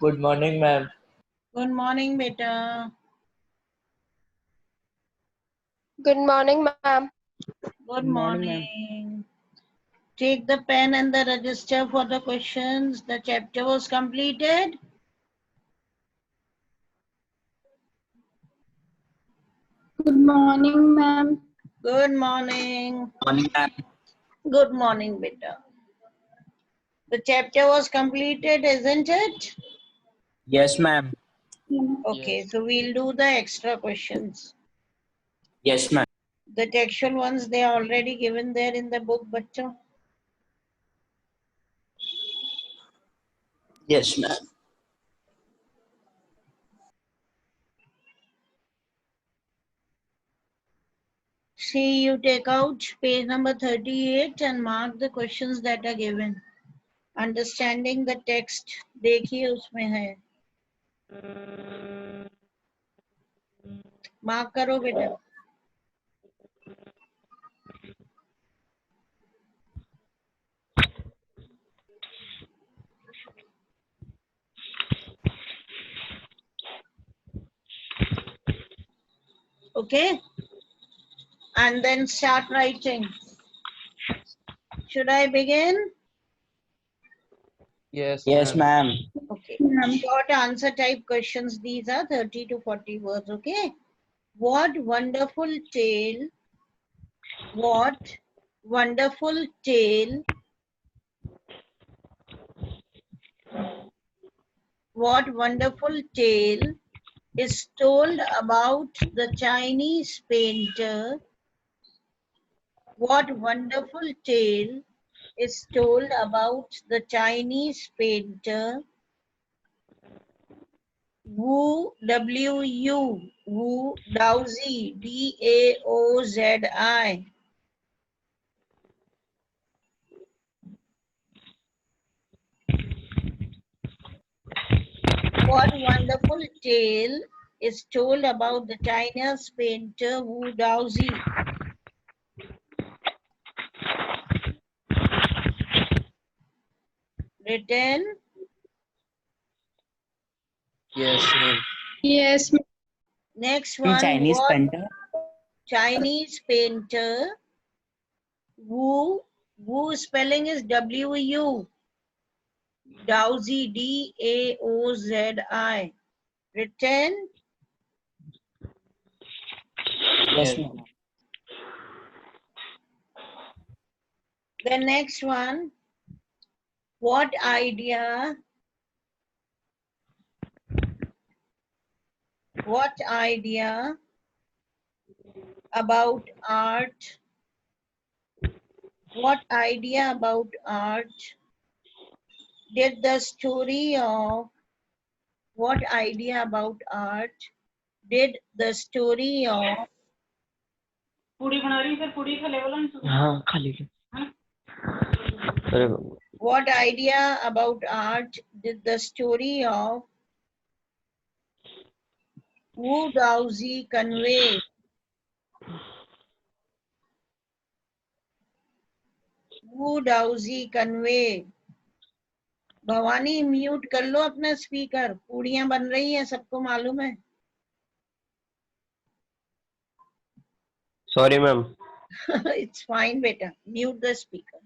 Good morning, ma'am. Good morning, beta. Good morning, ma'am. Good morning, ma'am. morning. Take the pen and the register for the questions. The chapter was completed. Good morning, ma'am. Good morning. Morning, ma'am. Good morning, beta. The chapter was completed, isn't it? Yes, ma'am. Okay, so we'll do the extra questions. Yes, ma'am. The textual ones, they are already given there in the book, bacha. Yes, ma'am. See, you take out page number 38 and mark the questions that are given. Understanding the text, देखिए उसमें है. Mark करो बेटा. Okay, and then start writing. Should I begin? Yes, ma'am. Okay. Ma'am. Short answer type questions. These are 30 to 40 words. Okay. What wonderful tale? What wonderful tale? What wonderful tale is told about the Chinese painter? What wonderful tale is told about the Chinese painter Wu W-U Wu Daozi D-A-O-Z-I. What wonderful tale is told about the Chinese painter Wu Daozi? Written. Yes, ma'am. Yes, ma'am. Next one. Chinese What painter. Chinese painter Wu spelling is W-U. Daozi D-A-O-Z-I. Written. Yes, ma'am. The next one. What idea about art? What idea about art did the story of what idea about art did the story of पूड़ी बना रही है sir पूड़ी खा ले बोला हाँ, खा लीजिए. अरे बाबू. what idea about art did the story of Wu Daozi convey? Wu Daozi convey. Bhavani mute कर लो अपना स्पीकर. पूड़ियां बन रही हैं, सबको मालूम है. Sorry, ma'am. It's fine, beta. Mute the speaker.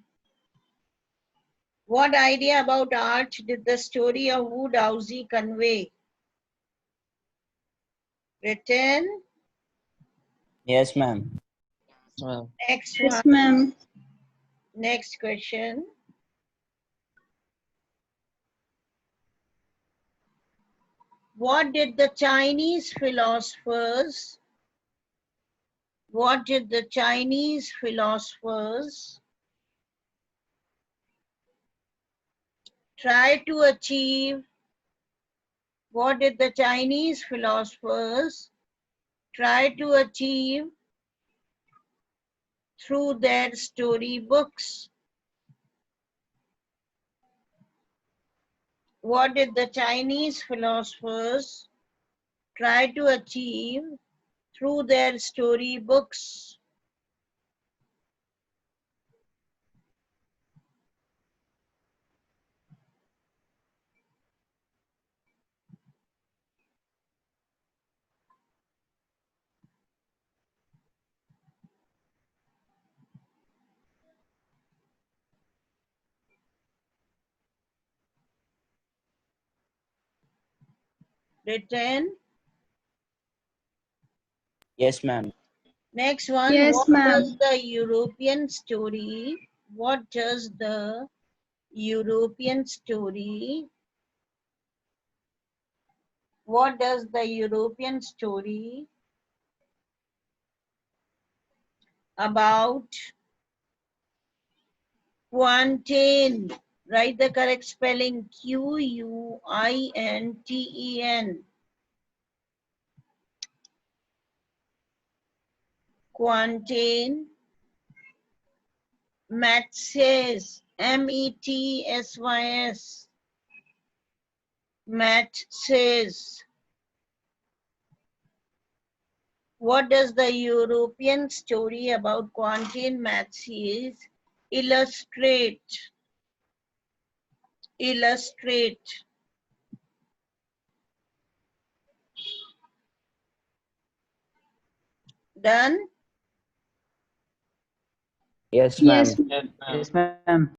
What idea about art did the story of Wu Daozi convey? Written. Yes, ma'am. Next Yes, one. ma'am. Next question. What did the Chinese philosophers try to achieve? What did the Chinese philosophers try to achieve through their storybooks? What did the Chinese philosophers try to achieve through their storybooks? Written. Yes, ma'am. Next one, Yes, what ma'am. does the European story? What does the European story? What does the European story about Quinten? Write the correct spelling. Quinten. Quinten Matsys. Metsys. Matsys. What does the European story about Quinten Matsys illustrate? Illustrate. Done? Yes, ma'am. Yes, Yes, ma'am.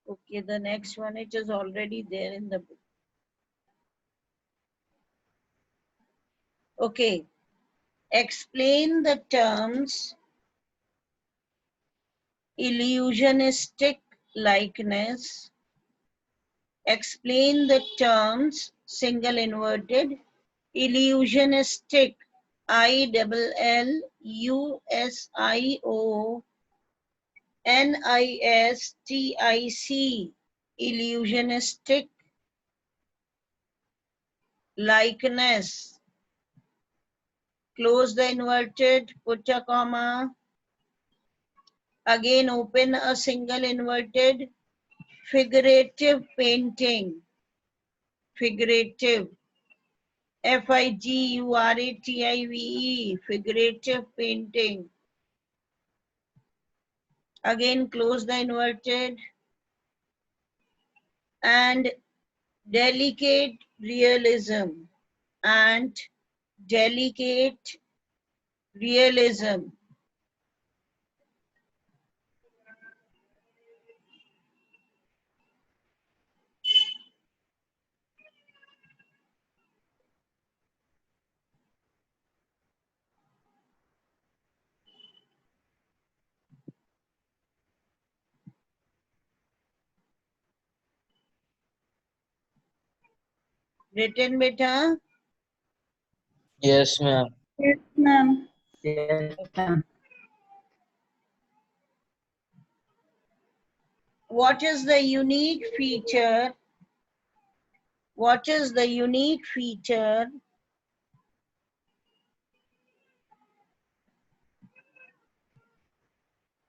Okay, the next one, it is already there in the book. Okay. Explain the terms illusionistic likeness. Explain the terms single inverted illusionistic illusionistic illusionistic likeness. Close the inverted, put a comma. Again open a single inverted. Figurative painting. Figurative. Figurative. Figurative painting. Again close the inverted. And delicate realism. And delicate realism. Written, beta? Yes, ma'am. yes, ma'am. Yes, ma'am. What is the unique feature? What is the unique feature?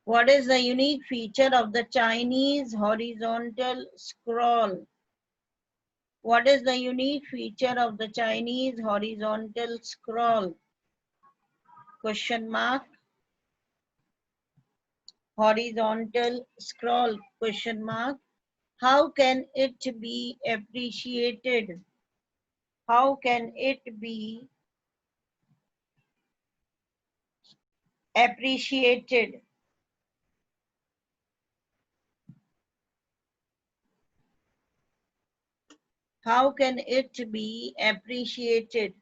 What is the unique feature of the Chinese horizontal scroll? What is the unique feature of the Chinese horizontal scroll? Question mark. Horizontal scroll, question mark. How can it be appreciated? How can it be appreciated? How can it be appreciated?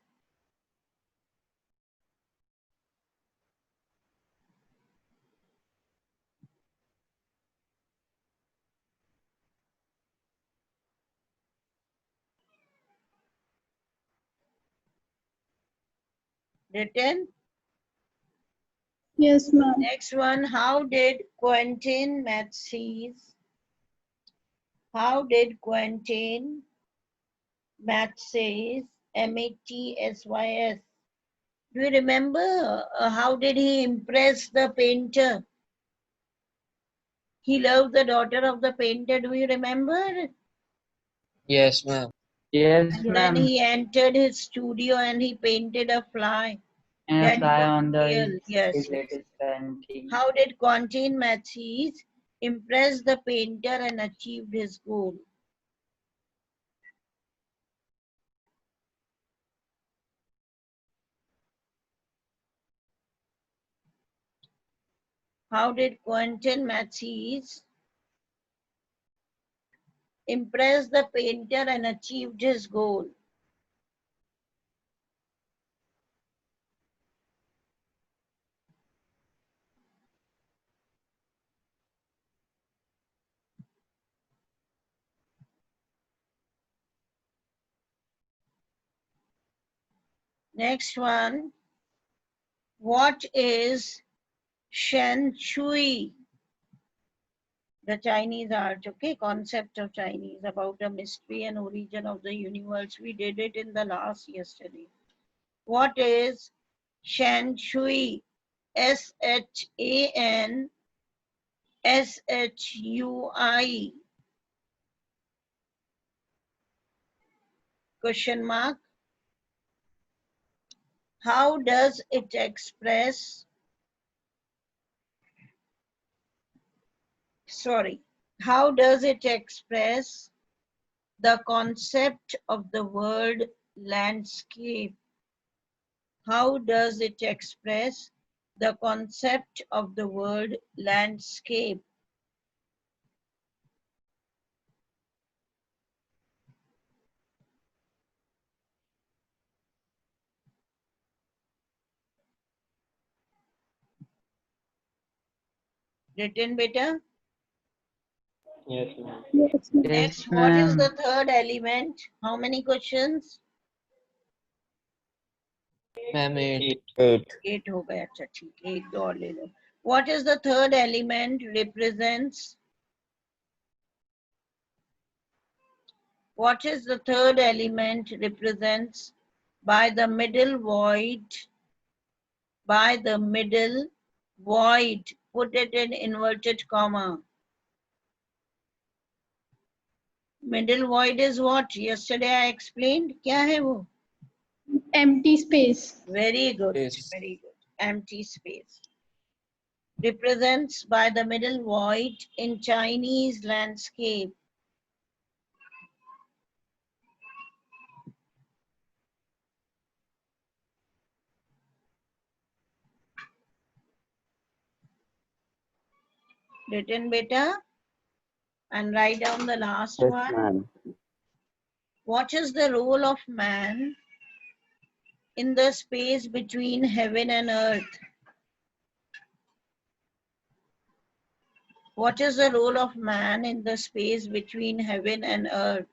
Written. Yes, ma'am. Next one, how did Quinten Matsys, Matsys, do you remember how did he impress the painter? He loved the daughter of the painter, do you remember? Yes, ma'am. Yes, And then ma'am. he entered his studio and he painted a fly. And a That fly was on the real, yes. his latest painting. How did Quinten Matsys impress the painter and achieved his goal? How did Quinten Matsys impressed the painter and achieved his goal? Next one. What is Shen Shui? The Chinese art, okay, concept of Chinese about the mystery and origin of the universe. We did it in the last yesterday. What is Shen Shui? SHANSHUI. Question mark. How does it express? How does it express the concept of the word landscape? How does it express the concept of the word landscape? Written better? Yes, ma'am. Yes, ma'am. Next, Yes, what is ma'am. the third element? How many questions? Ma'am, 8. 8. 8 हो गया अच्छा ठीक है एक दो और ले लो. What is the third element represents? What is the third element represents by the middle void? By the middle void. Put it in inverted comma. Middle void is what? Yesterday I explained. क्या है वो? Empty space. Very good. Yes. Very good. Empty space. Represents by the middle void in Chinese landscape. Written better and write down the last Yes, one. ma'am. What is the role of man in the space between heaven and earth? What is the role of man in the space between heaven and earth?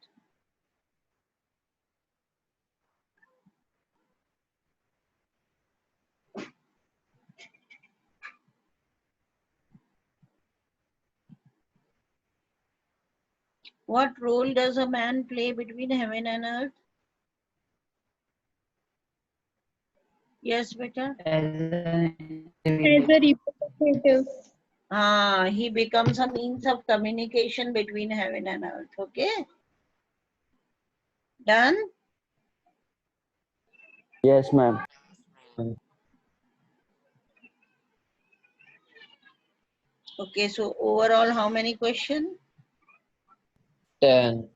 What role does a man play between heaven and earth? Yes, beta. As As a representative. He becomes a means of communication between heaven and earth. Okay. Done? Yes, ma'am. Okay, so overall, how many questions? 10.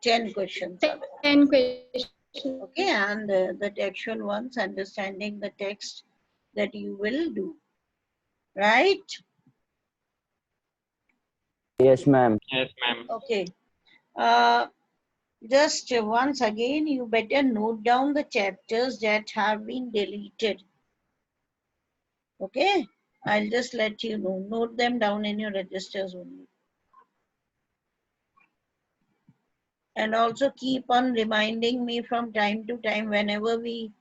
10 questions. are there. 10 questions. Okay, and the textual ones, understanding the text that you will do. Right? Yes, ma'am. Yes, ma'am. Okay. Just once again, you better note down the chapters that have been deleted. Okay? I'll just let you know. Note them down in your registers only. And also keep on reminding me from time to time whenever we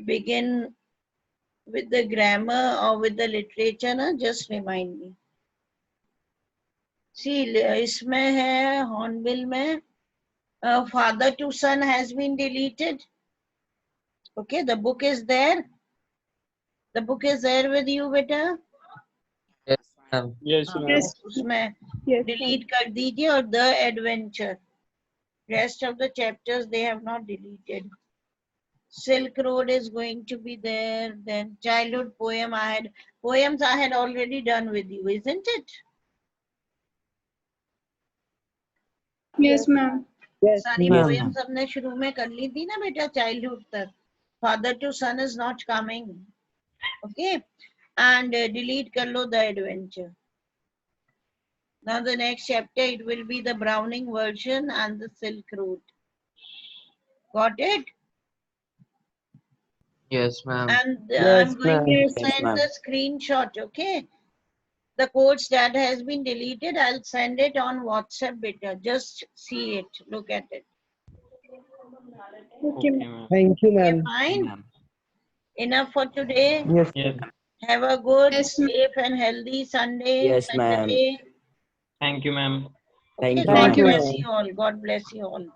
begin with the grammar or with the literature, na, just remind me. See, इसमें है Hornbill में father to son has been deleted. Okay, the book is there. The book is there with you, beta. Yes, ma'am. Yes, Yes. उसमें Yes. delete कर दीजिए और the adventure. Rest of the chapters they have not deleted. Silk Road is going to be there. Then childhood poems I had already done with you, isn't it? Yes, ma'am. Yes, सारी ma'am. poems हमने शुरू में कर ली थी ना बेटा childhood तक. Father to son is not coming. Okay, and delete कर लो the adventure. Now the next chapter, it will be the Browning version and the Silk Route. Got it? Yes, ma'am. And Yes, I'm going ma'am. to Yes, send ma'am. the screenshot, okay? The codes that has been deleted, I'll send it on WhatsApp better. Just see it, look at it. Okay, Okay, ma'am. ma'am. Thank you, Okay, ma'am. fine. Enough for today. Yes. Yes. Have a good, Yes, ma'am. safe and healthy Sunday, Yes, ma'am. Saturday. Thank you, ma'am. Okay, Thank you, God Thank you, ma'am. bless ma'am. you all. God bless you all.